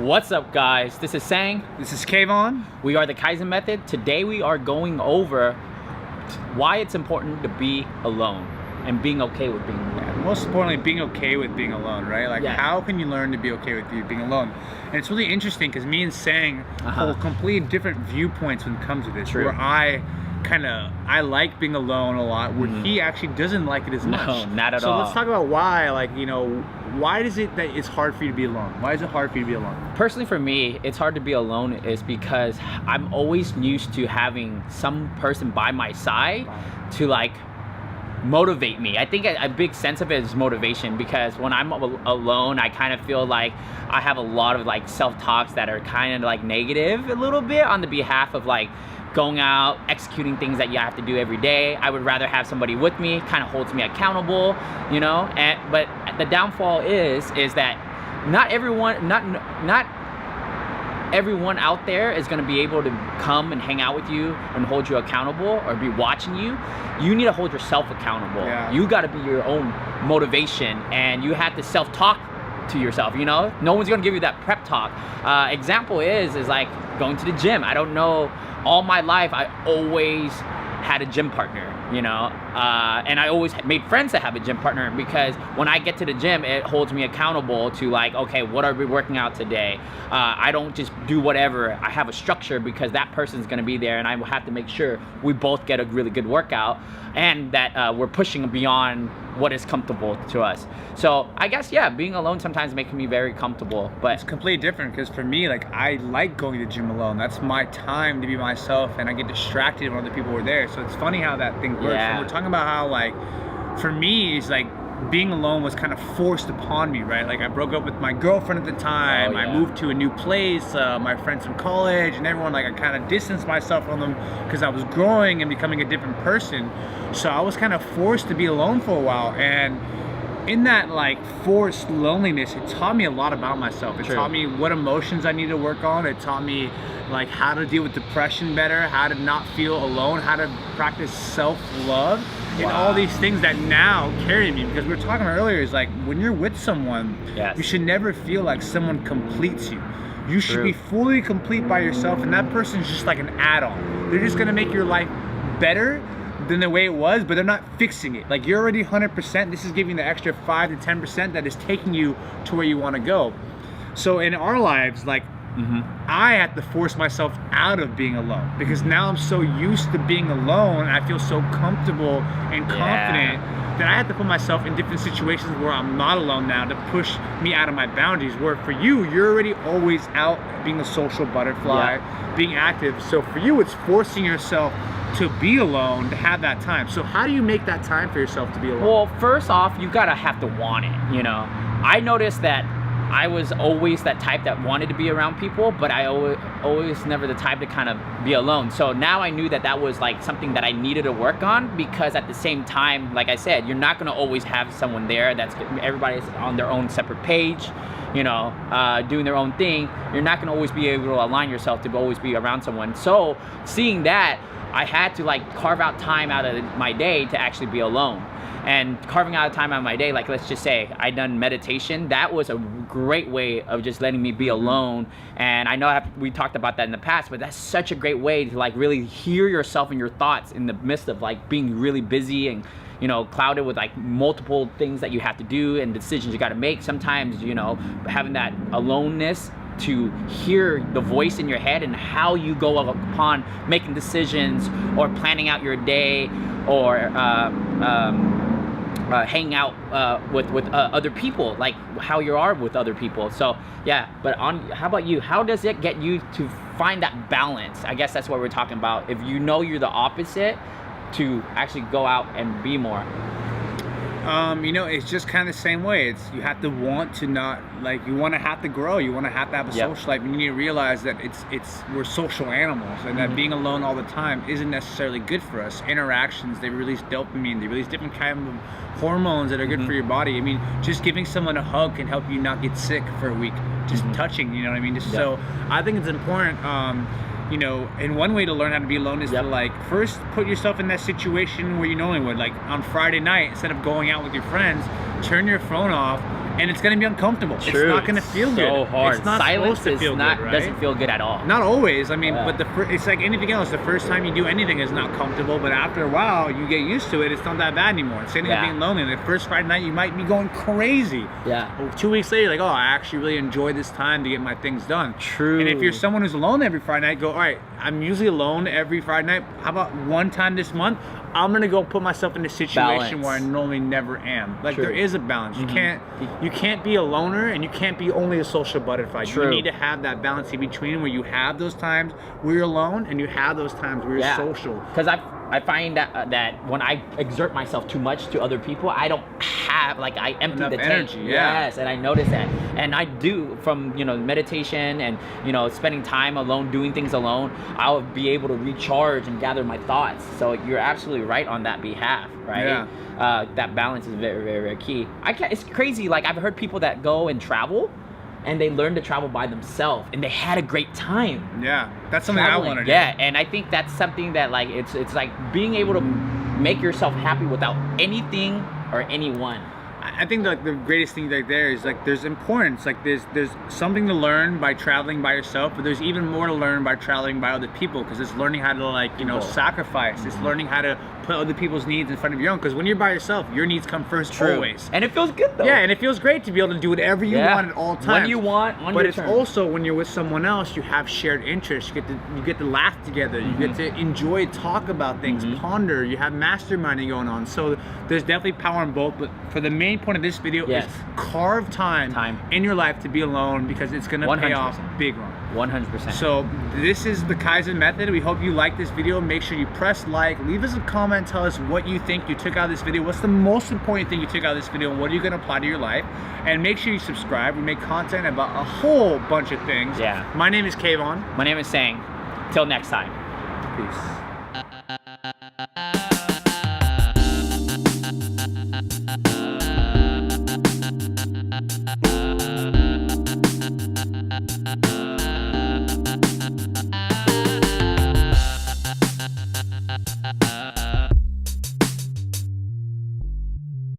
What's up, guys? This is Sang. This is Kaivon. We are the Kaizen method. Today we are going over why it's important to be alone and being okay with being alone. Yeah, most importantly, being okay with being alone, right? Like, how can you learn to be okay with being alone? And it's really interesting because me and Sang hold completely different viewpoints when it comes to this. True. Where I like being alone a lot, where he actually doesn't like it as much. No, not at all. So let's talk about why, why is it that it's hard for you to be alone? Why is it hard for you to be alone? Personally, for me, it's hard to be alone is because I'm always used to having some person by my side to motivate me. I think a big sense of it is motivation, because when I'm alone, I kind of feel like I have a lot of self-talks that are kind of negative a little bit on the behalf of going out, executing things that you have to do every day. I would rather have somebody with me, kind of holds me accountable, but the downfall is that not everyone out there is going to be able to come and hang out with you and hold you accountable or be watching you. You need to hold yourself accountable. Yeah. You got to be your own motivation, and you have to self-talk to yourself. No one's going to give you that prep talk. Example is like going to the gym. I don't know, all my life I always had a gym partner, and I always made friends that have a gym partner, because when I get to the gym, it holds me accountable to okay, what are we working out today? I don't just do whatever. I have a structure because that person's gonna be there, and I have to make sure we both get a really good workout, and that we're pushing beyond what is comfortable to us. So I guess, being alone sometimes makes me very comfortable, but it's completely different, because for me, I like going to the gym alone. That's my time to be myself, and I get distracted when other people are there. So it's funny how that thing works. Yeah. And we're talking about how for me, it's being alone was kind of forced upon me, right? I broke up with my girlfriend at the time. Oh, yeah. I moved to a new place, my friends from college and everyone, I kind of distanced myself from them because I was growing and becoming a different person. So I was kind of forced to be alone for a while, and in that forced loneliness, it taught me a lot about myself. It taught me what emotions I need to work on. It taught me how to deal with depression better, how to not feel alone, how to practice self-love, and all these things that now carry me. Because we were talking earlier, is when you're with someone, you should never feel like someone completes you. You should be fully complete by yourself, and that person's just like an add-on. They're just gonna make your life better than the way it was, but they're not fixing it. You're already 100%. This is giving the extra 5 to 10% that is taking you to where you want to go. So in our lives, I have to force myself out of being alone, because now I'm so used to being alone. I feel so comfortable and confident that I have to put myself in different situations where I'm not alone now to push me out of my boundaries. Where for you, you're already always out being a social butterfly, being active. So for you, it's forcing yourself to be alone, to have that time. So how do you make that time for yourself to be alone? Well, first off, you gotta have to want it. I noticed that I was always that type that wanted to be around people, but I always never the type to kind of be alone. So now I knew that was something that I needed to work on, because at the same time, like I said, you're not gonna always have someone there everybody's on their own separate page, doing their own thing. You're not gonna always be able to align yourself to always be around someone. So seeing that, I had to carve out time out of my day to actually be alone. And carving out time out of my day, let's just say I done meditation, that was a great way of just letting me be alone. And I know we talked about that in the past, but that's such a great way to really hear yourself and your thoughts in the midst of being really busy and clouded with multiple things that you have to do and decisions you got to make. Sometimes having that aloneness to hear the voice in your head and how you go upon making decisions or planning out your day, or hang out with other people, how you are with other people. So but how about you? How does it get you to find that balance? I guess that's what we're talking about. If you're the opposite, to actually go out and be more. It's just kind of the same way. It's you have to want to not you want to have to grow. You want to have a social life. You need to realize that we're social animals, and that being alone all the time isn't necessarily good for us. Interactions, they release dopamine, they release different kind of hormones that are good for your body. I mean, just giving someone a hug can help you not get sick for a week. Just touching, you know what I mean? So I think it's important. And one way to learn how to be alone is to first put yourself in that situation where you normally would, on Friday night, instead of going out with your friends, turn your phone off and it's gonna be uncomfortable. True. It's not gonna feel good. So hard. It's not Silence supposed to feel not, good, right? doesn't feel good at all. Not always. I mean, Yeah. but it's like anything else. The first time you do anything is not comfortable, but after a while, you get used to it. It's not that bad anymore. Same thing with Yeah. being lonely. The first Friday night, you might be going crazy. Yeah. But 2 weeks later, you're like, oh, I actually really enjoyed this time to get my things done. True. And if you're someone who's alone every Friday night, go, all right, I'm usually alone every Friday night. How about one time this month? I'm gonna go put myself in a situation Balance. where I normally never am. Like True. there is a balance. Mhm. You can't be a loner and you can't be only a social butterfly. True. You need to have that balance in between where you have those times where you're alone and you have those times where you're social. Because I find that when I exert myself too much to other people, I don't have, like, I empty Enough the tank. energy, yeah. Yes, and I notice that. And I do, from, you know, meditation and, you know, spending time alone, doing things alone, I'll be able to recharge and gather my thoughts. So you're absolutely right on that behalf, right? Yeah. That balance is very, very, very key. It's crazy, like, I've heard people that go and travel, and they learn to travel by themselves, and they had a great time. Yeah, that's something Traveling. I want to do. Yeah, and I think that's something that, like, it's like being able to make yourself happy without anything or anyone. I think like the greatest thing right there is like there's importance, like there's something to learn by traveling by yourself, but there's even more to learn by traveling by other people, because it's learning how to, like, you know, sacrifice. It's learning how to put other people's needs in front of your own, because when you're by yourself, your needs come first. True. Always. And it feels good though. Yeah, and it feels great to be able to do whatever you want at all times. When you want, on but your it's terms. also when you're with someone else, you have shared interests. You get to laugh together. You get to enjoy, talk about things, ponder. You have masterminding going on. So there's definitely power in both. But for the main point of this video is carve time in your life to be alone, because it's gonna pay off big run. 100%. So this is the Kaizen method. We hope you like this video. Make sure you press like, leave us a comment, tell us what you think you took out of this video. What's the most important thing you took out of this video, and what are you gonna apply to your life? And make sure you subscribe. We make content about a whole bunch of things. Yeah. My name is Kaivon. My name is Sang. Till next time. Peace.